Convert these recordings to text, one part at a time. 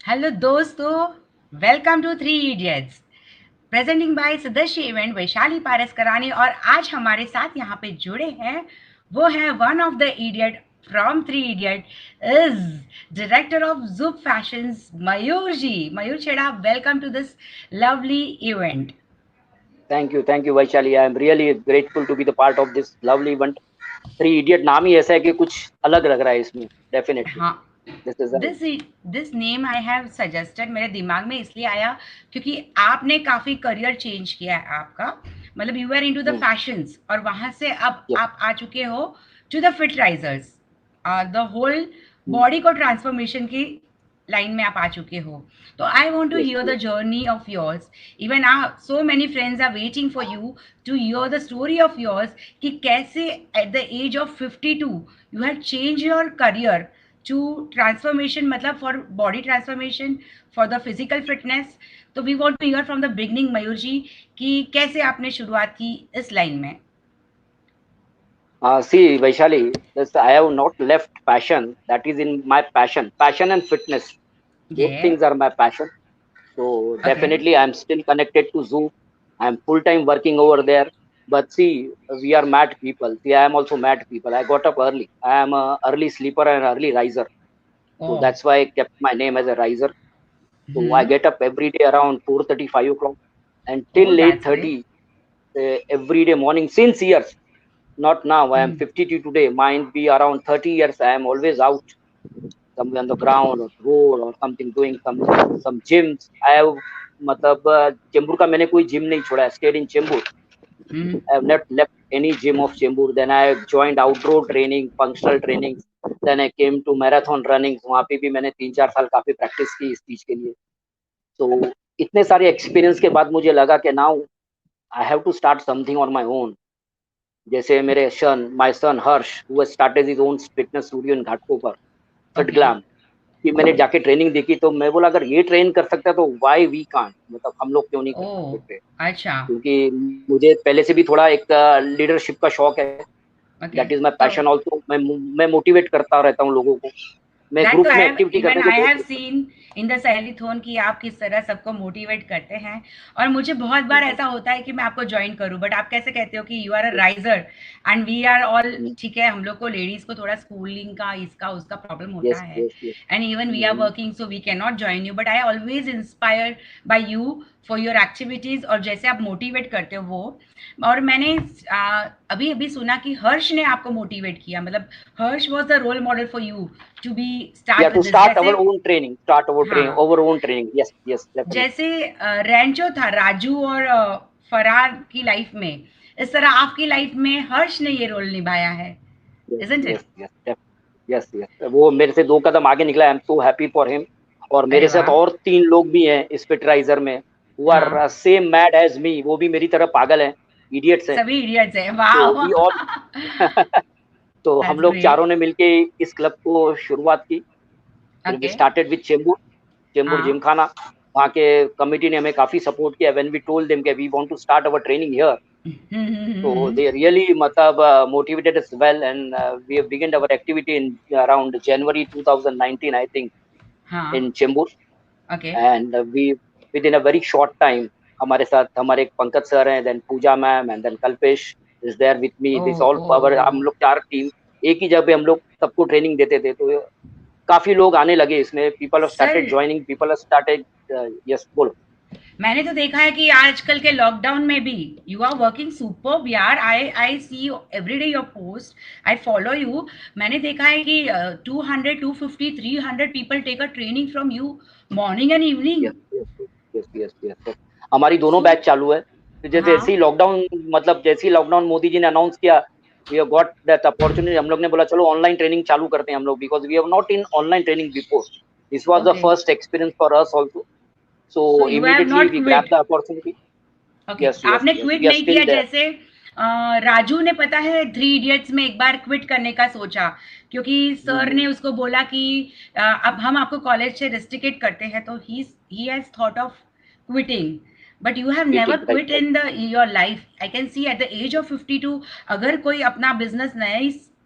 Hello दोस्तों, welcome to three idiots presenting by सदस्य event Vaishali Paras Karani. और आज हमारे साथ यहाँ पे जुड़े हैं वो है one of the idiot from three idiot is director of Jup fashions Mayur ji. Mayur Chheda, welcome to this lovely event. Thank you Vaishali. I am really grateful to be the part of this lovely event. Three idiot नाम ही ऐसा है कि कुछ अलग लग रहा है इसमें। डेफिनेटली हाँ, this is this this name I have suggested, मेरे दिमाग में इसलिए आया क्योंकि आपने काफ़ी करियर चेंज किया है आपका। मतलब you are into the fashions और वहाँ से अब आप आ चुके हो to the fit risers, the whole body को ट्रांसफॉर्मेशन की लाइन में आप आ चुके हो। तो I want to hear the journey of yours. Even so many friends are waiting for you to hear the story of yours कि कैसे at the age of 52 you have change your career to transformation, मतलब for body transformation, for the physical fitness। तो we want to hear from the beginning मयूर जी कि कैसे आपने शुरुआत की इस लाइन में। See, Vaishali, this, I have not left passion. That is in my passion. Passion and fitness, both Yeah, things are my passion. So okay, definitely, I'm still connected to Zoo. I'm full time working over there. But see, we are mad people. See, I am also mad people. I got up early. I am a early sleeper and early riser. So oh, that's why I kept my name as a riser. So I hmm, get up every day around 4:30, 5 o'clock, and till oh, eight that's great, thirty every day morning since years. Not now. I am hmm, 52 today. Might be around 30 years. I am always out somewhere on the ground or road or something doing some gyms. I have मतलब चेंबूर का मैंने कोई gym नहीं छोड़ा. Stayed in Chembur. hmm, I have not left any gym of Chembur. Then I joined outdoor training, functional training. Then I came to marathon running. वहाँ पे भी मैंने 3-4 साल काफी प्रैक्टिस की इस चीज के लिए. तो इतने सारे एक्सपीरियंस के बाद मुझे लगा कि now I have to start something on my own. जैसे मेरे my son Harsh who started his own fitness studio in Ghatkopar, fit okay, glam, कि मैंने जाके ट्रेनिंग देखी तो मैं बोला अगर ये ट्रेन कर सकता है तो व्हाई वी कांट, मतलब हम लोग क्यों नहीं कर oh, सकते. अच्छा, क्योंकि मुझे पहले से भी थोड़ा एक लीडरशिप का शौक है. okay, दैट इज माय तो पैशन आल्सो. मैं मोटिवेट करता रहता हूँ लोगों को. मैं दैट तो ग्रुप में हैव एक्टिविटी इवन करने को आई बहुत हैव पसंद सीन इन द सहेलीथॉन कि आप किस तरह सबको मोटिवेट करते हैं। और मुझे बहुत बार ऐसा होता है कि मैं आपको ज्वाइन करूं, बट आप कैसे कहते हो कि you are a riser and we are all. ठीक है, हम लोग को लेडीज को थोड़ा स्कूलिंग का इसका उसका प्रॉब्लम होता यस है yes yes. And even we are working, so we can not join you, but I always inspire by you for your activities और जैसे आप मोटिवेट करते हो वो। और मैंने अभी अभी सुना कि हर्ष ने आपको मोटिवेट किया, मतलब Harsh was the role model for you to be या start to with this. Start जैसे our own training, start our training, हाँ, our own training. Yes yes definitely. जैसे रैंचो था राजू और फरार की लाइफ में, इस तरह आपकी लाइफ में हर्ष ने ये रोल निभाया है, yes isn't yes it? Yes yes yes. वो मेरे से 2 कदम आगे निकला. I am so happy for him. और अरे मेरे साथ वाह, और 3 लोग भी हैं इस फिटराइजर में. वो हाँ, आर सेम मैड एज मी. वो भी मेरी तरह पागल हैं, इडियट्स हैं. सभी इडियट्स हैं, वाह तो वी ऑल वाह। तो हम दैट्स लोग ग्रेट, चारों ने मिलके इस क्लब को शुरुआत की. फिर we okay, started with Chembur हाँ, जिम खाना. वहाँ के कमिटी ने हमें काफी सपोर्ट किया. व्हेन वी टोल्ड देम कि we want to start our training here, so they really matlab, motivated us well, and we have begun our activity in around January 2019, I think, हाँ, in Chembur. Okay, And we within a very short time, हमारे साथ हमारे एक Pankaj sir हैं, then Pooja ma'am, and then Kalpesh is there with me. Oh This all oh our oh, हम लोग 4 team एक ही जगह पे हम लोग सबको ट्रेनिंग देते थे. तो काफी लोग आने लगे इसमें. People have sir started joining, people have started. Yes बोलो. मैंने तो देखा है कि आजकल के लॉकडाउन में भी यू आर वर्किंग सुपर्ब यार। I see every day your post, I follow you. मैंने देखा है कि 200 250 300 people take a training from you morning and evening. Yes yes yes yes yes. हमारी दोनों सो बैच चालू है. तो जैसे हाँ, जैसे ही लॉकडाउन, मतलब जैसे ही लॉकडाउन मोदी जी ने अनाउंस किया, we have got that opportunity. हम लोग ने बोला चलो ऑनलाइन ट्रेनिंग चालू करते हैं हम लोग, because we have not in online training before. This was the okay, first experience for us also. So so you have immediately not we grab quit. The opportunity. Okay, yes yes आपने yes, quit we are नहीं still किया there. जैसे राजू ने, पता है, three idiots में एक बार quit करने का सोचा क्योंकि सर ने उसको बोला कि अब हम आपको कॉलेज से रिस्ट्रिकेट करते हैं, तो he has thought of quitting, but you have never quitting right quit right. In the your life. I can see at the age of 52 अगर कोई अपना बिजनेस नया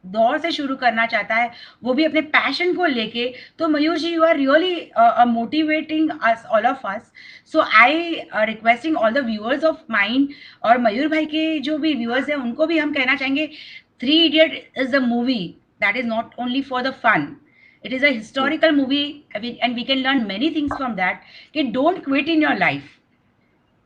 दौर से शुरू करना चाहता है, वो भी अपने पैशन को लेके, तो Mayur ji you are really motivating us all of us. So I requesting all the viewers of mind, और मयूर भाई के जो भी व्यूअर्स हैं उनको भी हम कहना चाहेंगे, three idiot is a movie that is not only for the fun, it is a historical movie, and we can learn many things from that. Ki don't quit in your life.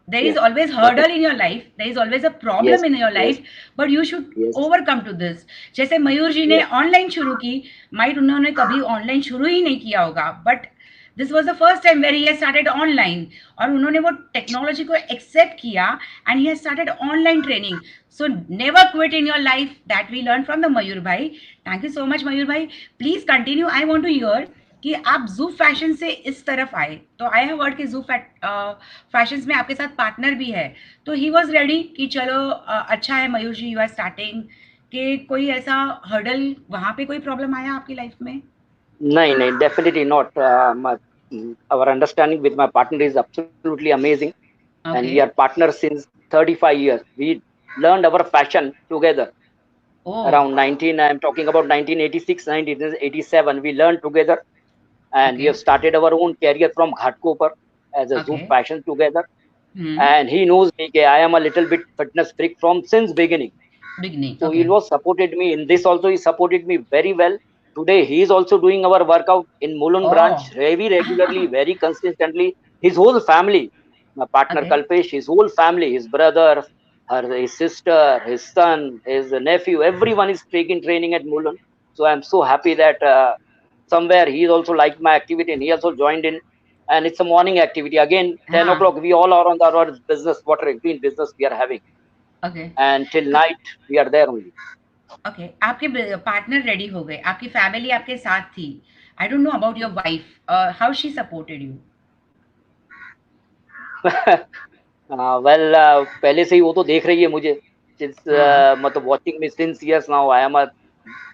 There is Yes, always hurdle in your life, there is always a yes, problem in your yes, life, but you should yes, overcome to this. जैसे मयूर जी ने yes, online शुरू की, might उन्होंने कभी online शुरू ही नहीं किया होगा, but this was the first time where he started online, और उन्होंने वो टेक्नोलॉजी को एक्सेप्ट किया and he started online training. So never quit in your life, that we learn from the Mayur भाई. Thank you so much Mayur भाई. Please continue. I want to hear कि आप जू फैशन से इस तरफ आए, तो आई हैव वर्ड कि जू फैशंस में आपके साथ पार्टनर भी है, तो ही वाज रेडी कि चलो अच्छा है मयूर जी, यू आर स्टार्टिंग, कि कोई ऐसा हर्डल वहां पे कोई प्रॉब्लम आया आपकी लाइफ में? नहीं नहीं, definitely not. Our understanding with my partner is absolutely amazing, and we okay. are partners since 35 years. We learned our fashion together oh. around 19, I'm talking about 1986, 1987. We learned together, and we okay. have started our own career from Ghatkopar as a zoo okay. fashion together. Hmm. And he knows me that I am a little bit fitness freak from since beginning. Beginning. So he okay. was supported me in this also. He supported me very well. Today he is also doing our workout in Mulund oh. branch very regularly, very consistently. His whole family, my partner okay. Kalpesh, his whole family, his brother, his sister, his son, his nephew, everyone is taking training at Mulund. So I'm so happy that somewhere he is also liked my activity and he also joined in. And it's a morning activity. Again, 10 हाँ. o'clock, we all are on our business, whatever green business we are having. Okay. And till तो night, we are there only. Okay, आपके partner ready हो गए, आपकी family आपके साथ थी. I don't know about your wife, how she supported you? Well, पहले से ही वो तो देख रही है मुझे. हाँ. मतलब watching me since years now. I am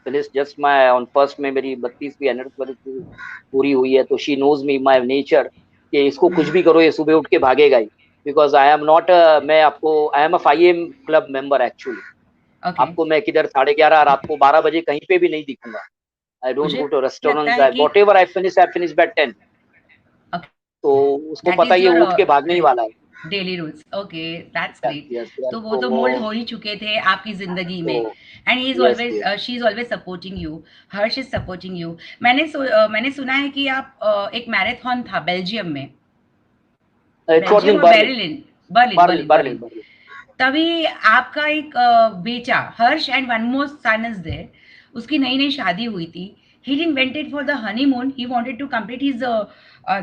finish just my on first में मेरी 32वीं एनिवर्सरी पूरी हुई है, तो she knows me my nature कि इसको कुछ भी करो ये सुबह उठ के भागेगा ही. बिकॉज आई एम नॉट, मैं आपको, I am a 5 AM club member actually. Okay. आपको मैं किधर 11:30 रात को 12 बजे कहीं पे भी नहीं दिखूंगा. आई डोंट मुझे गो टू लगता रेस्टोरेंट्स. है आई कि whatever I finish by 10. Okay, तो उसको दैट पता इज ही है योर वो उठ के भागने ही वाला है. Daily rules. Okay, that's yes great. Yes yes. तो वो तो तो वो, मोल्ड हो ही चुके थे आपकी जिंदगी में, तो and he is yes always, yes. She is always supporting you. Harsh is supporting you. मैंने सुना है कि आप एक मैराथन था बेल्जियम में, It was बेल्जियम in और Berlin. Berlin, Berlin Berlin, Berlin Berlin, Berlin. Berlin. तभी आपका एक बेटा Harsh and one more son is there, उसकी नई नई शादी हुई थी. He didn't went it for the honeymoon, he wanted to complete his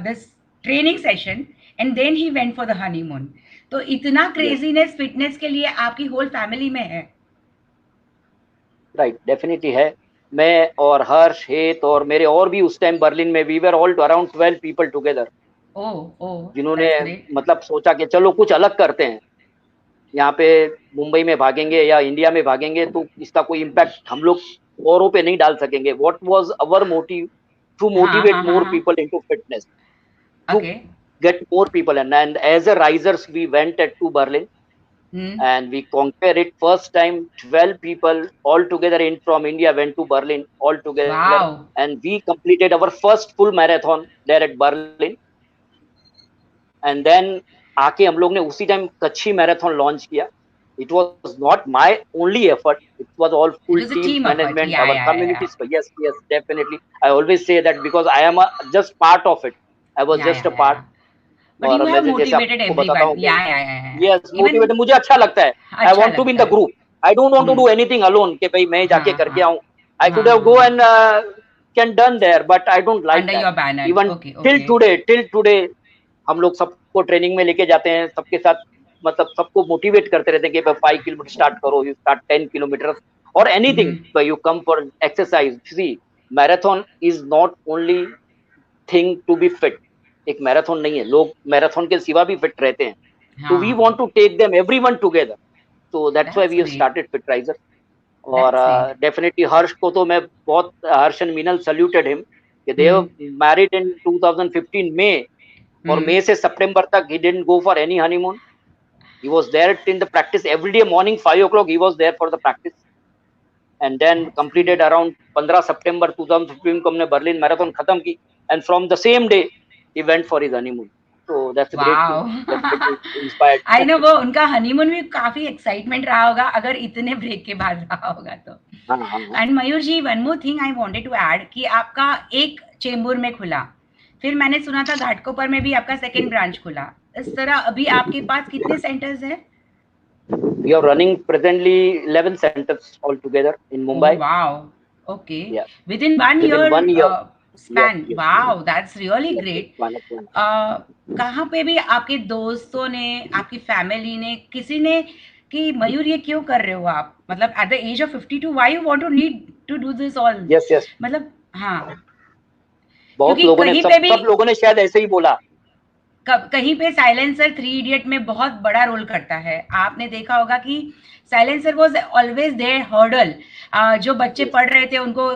this training session, and then he went for the honeymoon. तो इतना Yes, क्रेजीनेस फिटनेस के लिए आपकी होल फैमिली में है. right, definitely है. मैं और हर्ष, हेत और मेरे और भी उस टाइम बर्लिन में, we were all around 12 people together, ओह. ओह, जिन्होंने दैट्स ग्रेट. मतलब सोचा कि चलो कुछ अलग करते हैं. यहाँ पे मुंबई में भागेंगे या इंडिया में भागेंगे तो इसका कोई इम्पैक्ट हम लोग औरों पे नहीं डाल सकेंगे. What was our motive? To हाँ motivate हाँ हाँ more हाँ. people into fitness, to okay. get more people in. And as a risers, we went to Berlin hmm. and we conquer it. First time 12 people all together in from India went to Berlin all together, wow. and we completed our first full marathon there at Berlin. And then आके हम लोग ने उसी time कच्छी marathon launch किया. It was not my only effort, it was all it full was a team team effort. management, या our या या communities. Yes yes, definitely. I always say that because I am just part of it. I was या just a या. part. But और you मैं have जैसे motivated आपको बताता एवरीवन. हूँ या कि या या. यस, इवन मोटिवेट मुझे अच्छा लगता है. आई अच्छा वांट टू बी इन लगता द है. Group. I don't want to hmm. Do anything alone कि भाई मैं जाके हाँ करके हाँ आऊं. आई कुड हैव गो हाँ. And can done there, but I don't like under that. Your banner. Even okay. Till okay. Today, हम लोग सबको ट्रेनिंग में लेके जाते हैं, सबके साथ मतलब सबको मोटिवेट करते रहते हैं कि 5 किलोमीटर स्टार्ट करो, यू स्टार्ट 10 किलोमीटर और anything, you come for exercise. See, marathon is not only thing to be fit. एक मैराथन नहीं है, लोग मैराथन के सिवा भी फिट रहते हैं. तो वी हाँ. Want to take them everyone together. So that's why that's we have great. Started Fitraiser. और दैट्स ग्रेट. डेफिनेटली हर्ष को तो मैं बहुत, Harsh and Meenal saluted him कि दे हम्म. मैरिड इन 2015 में, और हम्म. मई से सितंबर तक he didn't go for any honeymoon. He was there in the practice every day morning 5 o'clock. He was there for the practice. And then completed around 15 सितंबर 2015 को हमने Berlin marathon खत्म की, and from the same day ही went for his honeymoon. So that's a great thing. Wow! Definitely inspired. I know वो उनका honeymoon भी काफ़ी एक्साइटमेंट रहा होगा अगर इतने ब्रेक के बाद रहा होगा तो। हाँ हाँ हाँ. And Mayur ji one more thing I wanted to add कि आपका एक चेंबूर में खुला, फिर मैंने सुना था घाटकोपर में भी आपका सेकंड ब्रांच खुला। इस तरह अभी आपके पास कितने सेंटर्स हैं? We are running presently 11 centers altogether in Mumbai. Oh wow. Okay. Yeah. Within 1 Within year 1 year. span. Yes, yes. Wow, that's really Yes, great. yes. One. कहाँ पे भी आपके दोस्तों ने, आपकी फैमिली ने, किसी ने कि मयूर ये क्यों कर रहे हो आप? मतलब at the age of 52 why you want to need to do this all? Yes, yes. मतलब हाँ, बहुत क्योंकि लोगों ने, कहीं पे भी सब लोगों ने शायद ऐसे ही बोला. कहीं पे साइलेंसर 3 इडियट में बहुत बड़ा रोल करता है। आपने देखा होगा कि silencer was always there hurdle. जो बच्चे पढ़ रहे थे उनको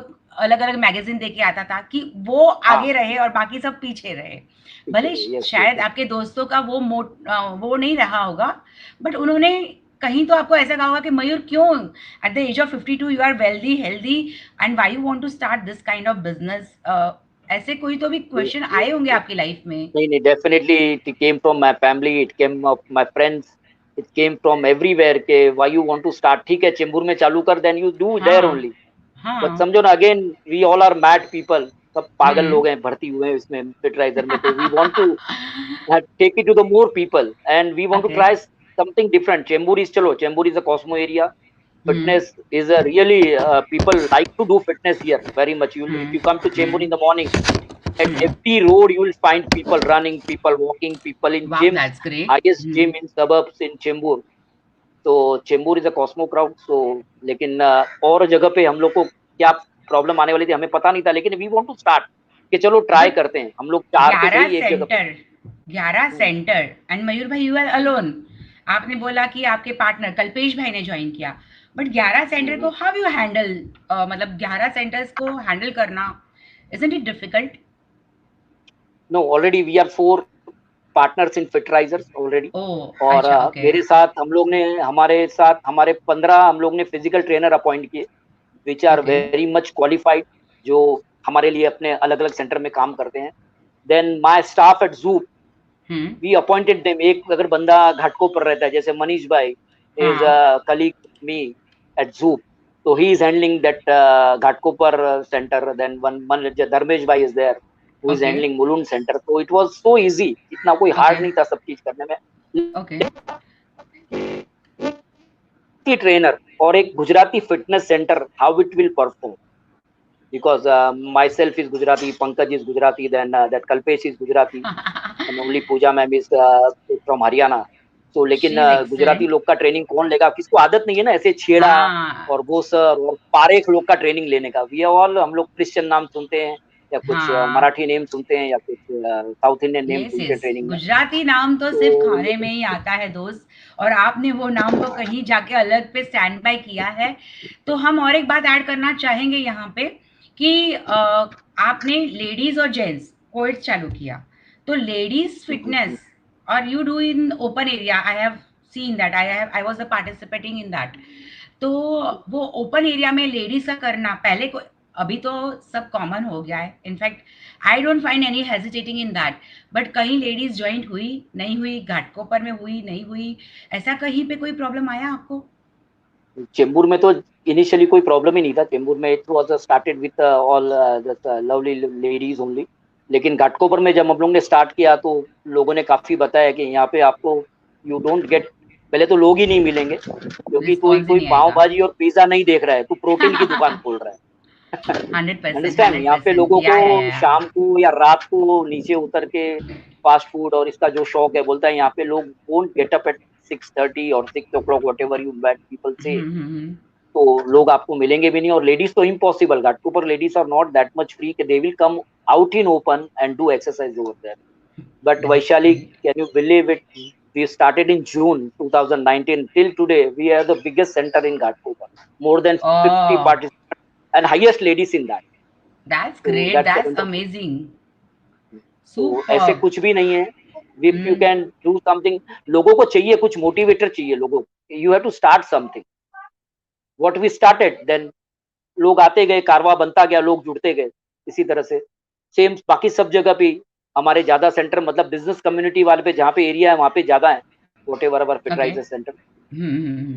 अलग-अलग मैगज़ीन देके आता था कि वो आगे रहे और बाकी सब पीछे रहे। भले शायद आपके दोस्तों का वो नहीं रहा होगा, बट उन्होंने कहीं तो आपको ऐसा कहा होगा कि मयूर क्यों at the age of 52 you are wealthy, healthy and why you want to start this kind of business? ऐसे कोई तो भी क्वेश्चन आए होंगे आपकी लाइफ में? नहीं, definitely it came from my family, it came of my friends, it came from everywhere के why you want to start. ठीक है, चेंबूर में चालू कर, then you do there only. But समझो ना, again we all are mad people. सब पागल लोग हैं, भर्ती हुए हैं इसमें फिटराइजर में. तो we want to take it to the more people and we want to try something different. Chembur is, चलो Chembur is a cosmo area. Fitness is a really people like to do fitness here very much. If you come to Chembur in the morning, at every road you will find people running, people walking, people in gym. That's great. Highest gym in suburbs in Chembur. So Chembur is a cosmo crowd. So लेकिन और जगह पे हम लोग को क्या problem आने वाली थी हमें पता नहीं था, लेकिन we want to start कि चलो ट्राई करते हैं. हम लोग 4 तो सही एक जगह पे. 11 सेंटर एंड मयूर भाई यू आर अलोन. आपने बोला कि आपके पार्टनर कल्पेश भाई ने ज्वाइन किया, बट 11 सेंटर को हाउ यू हैंडल? मतलब 11 सेंटर्स को हैंडल करना isn't it difficult? No, already we are 4 partners in Fitrisers already. और मेरे साथ हम लोग ने, हमारे 15 हम लोग ने फिजिकल ट्रेनर अपॉइंट किए which are very much qualified, जो हमारे लिए अपने अलग अलग सेंटर में काम करते हैं. Then my staff at Zoop, we appointed them. एक अगर बंदा घाटकोपर रहता है, जैसे मनीष भाई is a colleague me at Zoop, so he is handling that Ghatkopar center. Then one Dharmesh bhai is there who is handling Mulund center. So it was so easy, इतना कोई hard नहीं था सब चीज करने में. ट्रेनर और एक Gujarati fitness centre, how it will perform, because myself is Gujarati, Pankaj is Gujarati, then that Kalpesh is Gujarati, and only Pooja ma'am is from Haryana. तो लेकिन गुजराती लोग का ट्रेनिंग कौन लेगा? किसको आदत नहीं है ना ऐसे छेड़ा और गोसर और पारेख लोग का ट्रेनिंग लेने का. वी ऑल, हम लोग क्रिश्चियन नाम सुनते हैं या कुछ मराठी नेम सुनते हैं या कुछ साउथ इंडियन नेम सुनते हैं ट्रेनिंग में. गुजराती नाम तो सिर्फ खाने में ही आता है दोस्त, और आपने वो नाम तो कहीं जाके अलग पे स्टैंड बाय किया है. तो हम और एक बात ऐड करना चाहेंगे यहाँ पे कि आपने लेडीज और जेंट्स कोर्स चालू किया, तो ladies fitness or you do in open area. I have seen that. I was participating in that. तो वो ओपन एरिया में लेडीज का करना पहले को, अभी तो सब कॉमन हो गया है. In fact I don't find any hesitating in that. But कहीं लेडीज ज्वाइंट हुई नहीं हुई, घाटकोपर में हुई नहीं हुई, ऐसा कहीं पे कोई प्रॉब्लम आया आपको? चेंबूर में तो इनिशियली कोई प्रॉब्लम ही नहीं था. चेंबूर में it was started with all lovely ladies only. लेकिन घाटकोपर में जब हम लोग ने स्टार्ट किया तो लोगों ने काफी बताया कि यहाँ पे आपको यू डोंट गेट, पहले तो लोग ही नहीं मिलेंगे क्योंकि कोई पाव भाजी और पिज्जा नहीं देख रहा है, तो प्रोटीन की दुकान खोल रहा है. 100%. यहाँ पे लोगों को शाम को या रात को नीचे उतर के फास्ट फूड और इसका जो शौक है, बोलता है यहाँ पे लोग वोंट गेट अप एट 6:30 और 6 o'clock whatever you bad people say. तो लोग आपको मिलेंगे भी नहीं. और लेडीज तो impossible. Ghatkopar ladies are not that much free कि they will come out in open and do exercise over there. But Vaishali, can you believe it? We started in June 2019. Till today, we are the biggest center in Ghatkopar. More than 50 participants and highest ladies in that. That's great. So that's amazing. So ऐसे कुछ भी नहीं है. If you can do something, लोगों को चाहिए कुछ motivator चाहिए लोगों. You have to start something. What we started, then लोग आते गए, कारवा बनता गया, लोग जुड़ते गए। इसी तरह से सेम बाकी सब जगह पे हमारे ज्यादा सेंटर, मतलब बिजनेस कम्युनिटी वाले पे जहाँ पे एरिया है वहाँ पे ज्यादा है whatever our okay. Fertilizer centre.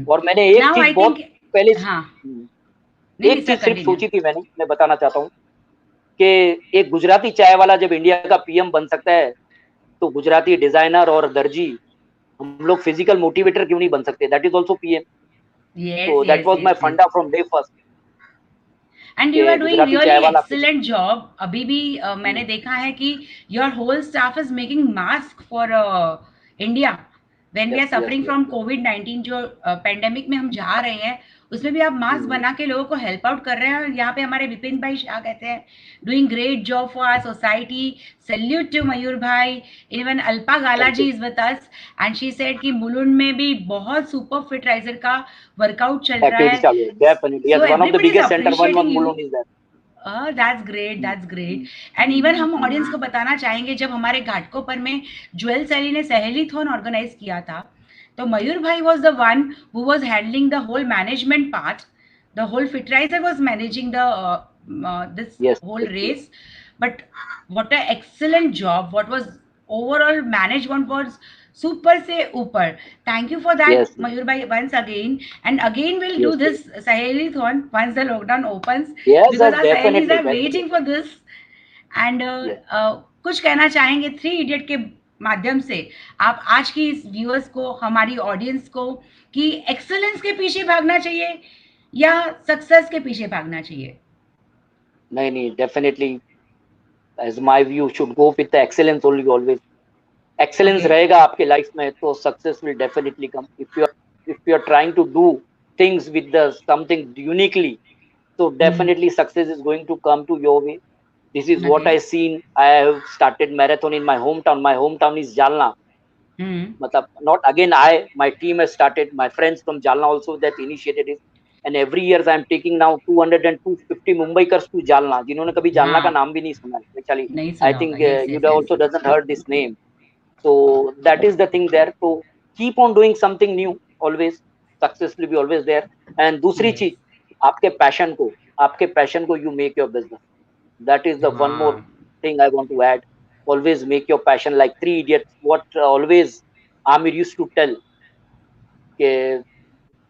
और मैंने एक नाउ चीज आई बहुत थिंक, पहले हाँ, नहीं नहीं एक सर चीज सिर्फ कंटिन्यू। सोची थी मैंने, मैं बताना चाहता हूँ कि एक गुजराती चाय वाला जब इंडिया का पीएम बन सकता है, तो गुजराती डिजाइनर और दर्जी, हम लोग फिजिकल मोटिवेटर क्यों नहीं बन सकते? That is also PM. Yes तो that yes was my yes yes. फंडा from day first and you के are doing Gujarati really chai wala excellent job. अभी भी मैंने देखा है कि your whole staff is making mask for India when we yes are yes suffering yes from कोविड-19, जो पेंडेमिक में हम जा रहे हैं, उसमें भी आप मास्क बना के लोगों को हेल्प आउट कर रहे हैं। और यहाँ पे हमारे विपिन भाई शाह कहते हैं doing great job for our society, salute to Mayur भाई। Even Alpa Gala thank ji you. Is with us and she said कि मुलुंड में भी बहुत सुपर फिट राइजर का वर्कआउट चल रहा एक्टिविटी है। चालू है definitely, so yes, one of the everybody is biggest centre, one appreciating you. Mulund is that. That's great, that's great. And even हम ऑडियंस को बताना चाहेंगे, जब हमारे घाटकोपर में ज्वेल सैली ने सहेलीथॉन ऑर्गेनाइज किया था, तो मयूर भाई was the one who was handling the whole management part. The whole Fitriser was managing the this yes whole yes yes race. But what a excellent job, what was overall management was super से ऊपर। Thank you for that, yes Mayur bhai, once again. And again we'll do yes this Saheli-thon once the lockdown opens, yes because yes our Sahelis definitely are waiting definitely for this. And yes. कुछ कहना चाहेंगे three idiot के माध्यम से आप आज की इस व्यूअर्स को, हमारी ऑडियंस को, कि एक्सेलेंस के पीछे भागना चाहिए या सक्सेस के पीछे भागना चाहिए? नहीं नहीं, definitely as my view should go with the excellence only always. Excellence okay. रहेगा आपके लाइफ में तो success will definitely come. If you are trying to do things with the something uniquely, so definitely success is going to come to your way. This is what okay. I seen. I have started marathon in my hometown. My hometown is Jalna. Matlab, not again I, my team has started, my friends from Jalna also that initiated it. And every year I am taking now 200 and 250 Mumbaikars to Jalna, जिन्होंने कभी जालना का हाँ, नाम भी नहीं सुना है actually. नहीं I सुना होगा। think yes you yes yes. also doesn't heard this name. So that is the thing there. So keep on doing something new always. Success will be always there. And दूसरी yes. चीज, आपके passion को you make your business. That is the one more हाँ। thing I want to add. Always make your passion, like Three Idiots. What always Amir used to tell कि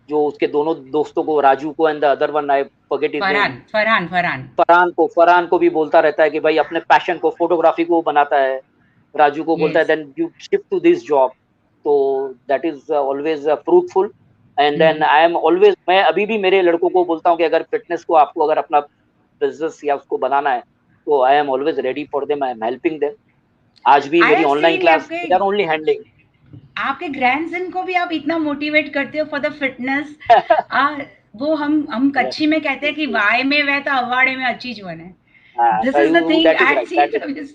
जो उसके दोनों दोस्तों को, राजू को and the other one I forget his name, Farhan Farhan Farhan. Farhan को भी बोलता रहता है कि भाई अपने पैशन को, फोटोग्राफी को बनाता है। राजू को बोलता है yes. Then you shift to this job. तो that is always fruitful. And then I am always, मैं अभी भी मेरे लड़कों को बोलता हूँ कि अगर फिटनेस को आपको अगर अपना बिजनेस या उसको बनाना है, तो आई am always ready for them, I am helping them. आज भी आई मेरी हैव ऑनलाइन सीन क्लास आपके दे आर ओनली हैंडलिंग। आपके ग्रैंडसन को भी आप इतना मोटिवेट करते हो फॉर द फिटनेस। वो हम कच्छी में कहते हैं कि वाय में वह तो अवाड़े में अच्छी जवन है। This is the thing that is I right, that see. Is,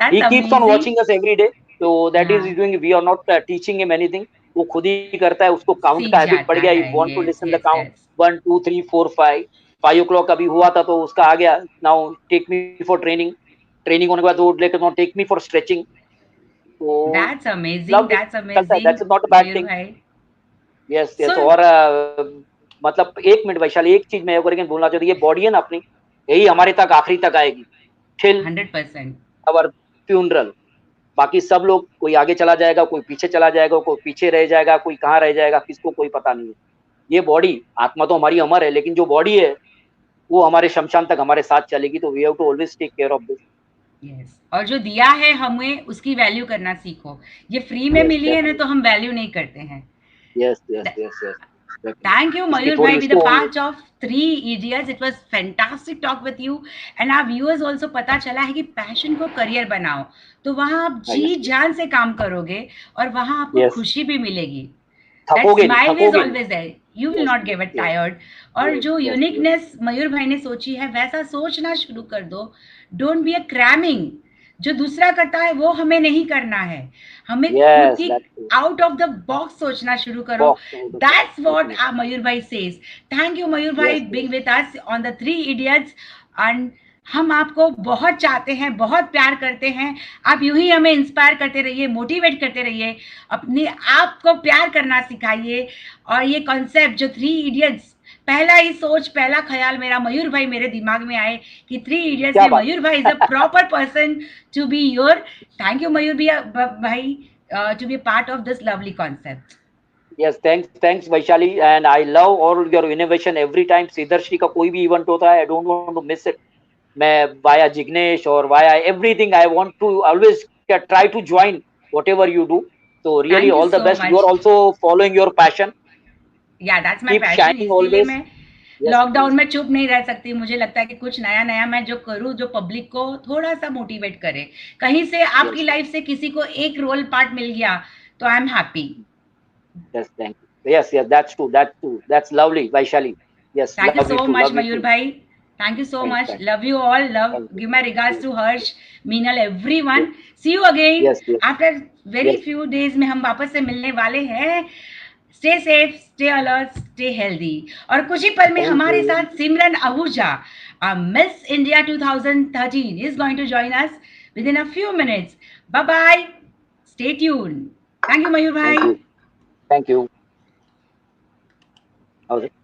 he that's keeps on amazing. watching us every day, so that is हाँ, doing, we are not teaching him anything. वो खुद ही करता है, उसको काउंट का सीख habit पड़ जाता गया, he है। want to yes listen the yes count, yes. 1 2 3 4 5, 5 o'clock अभी हुआ था तो उसका आ गया, now take me for training, training होने के बाद वो लेकर now take me for stretching. तो that's amazing, love it, that's चलता है, amazing that's not a bad Mayur thing. भाई। Yes so yes. और मतलब एक मिनट वैशाली, एक चीज मैं और बोलना चाहती हूँ, ये बॉडी है ना अपनी, यही हमारे तक आखिरी तक आएगी, till 100%। our funeral. बाकी सब लोग, कोई आगे चला जाएगा, कोई पीछे चला जाएगा, कोई पीछे रह जाएगा, कोई कहाँ रह जाएगा, किसको कोई पता नहीं है। ये बॉडी, आत्मा तो हमारी अमर है, लेकिन जो बॉडी है वो हमारे शमशान तक हमारे साथ चलेगी। तो we have to always take care of this. Yes. और जो दिया है हमें उसकी वैल्यू करना सीखो। ये फ्री में यस मिली है ना, तो डेफिनेटली, हम वैल्यू नहीं करते हैं। Yes yes yes yes Thank you, definitely, इसकी Mayur थोड़ी Bhai, be the उसको part of Three Idiots. It was fantastic talk with you. And our viewers also पता चला है कि पैशन को करियर बनाओ, तो वहाँ आप जी यस जान से काम करोगे और वहाँ आपको यस, खुशी भी मिलेगी। That थकोगे नहीं, smile is थकोगे नहीं। always there. You will yes not get yes tired. और यस जो यस यस यूनिकनेस मयूर भाई ने सोची है, वैसा सोचना शुरू कर दो। Don't be a cramming. जो दूसरा करता है वो हमें नहीं करना है। हमें खुद यस, की that's out of the box सोचना शुरू करो। Box out of the box, that's what definitely. Mayur भाई सेज। थैंक यू मयूर भाई yes being yes with us on the Three Idiots. And हम आपको बहुत चाहते हैं, बहुत प्यार करते हैं। आप यूं ही हमें इंस्पायर करते रहिए, मोटिवेट करते रहिए, अपने आप को प्यार करना सिखाइए। और ये कॉन्सेप्ट जो थ्री इडियट्स पहला ही सोच, पहला ख्याल मेरा मयूर भाई मेरे दिमाग में आए कि थ्री इडियट्स क्या में बात। मयूर भाई is a proper person to be your. Thank you Mayur भाई to be part of this lovely concept. Yes, thanks Vaishali, and I love all your innovation every time. सीधरश्री का कोई भी इवेंट होता है, I don't want to miss it. मैं via Jignesh और via everything, I want to always try to join whatever you do. So really thank you all the so best. You much. are also following your passion. या that's my Keep passion, shining इसीलिए always. मैं Yes, lockdown please. में चुप नहीं रह सकती। मुझे लगता है कि कुछ नया नया मैं जो करूँ जो पब्लिक को थोड़ा सा मोटिवेट करे। कहीं से आपकी Yes, लाइफ से किसी को एक रोल पार्ट मिल गया तो I am happy. yes, thank you. Yes, that's true. That's true. That's lovely, Vaishali. Yes, Thank you love you so too. much, Love you Mayur too. bhai. Thank you so Thanks, much. thanks. Love you all. Love. Thank you. Give my regards Yes, to Harsh, Meenal, everyone. yes, See you again yes, yes, after very yes. few days में हम वापस से मिलने वाले हैं। Stay safe, stay alert, stay healthy. और कुछ ही पल में Thank हमारे you. साथ सिमरन Ahuja, Miss India 2013 is going to join us within a few minutes. Bye bye. Stay tuned. Thank you, Mayur Thank bhai. you. Thank you. How's it?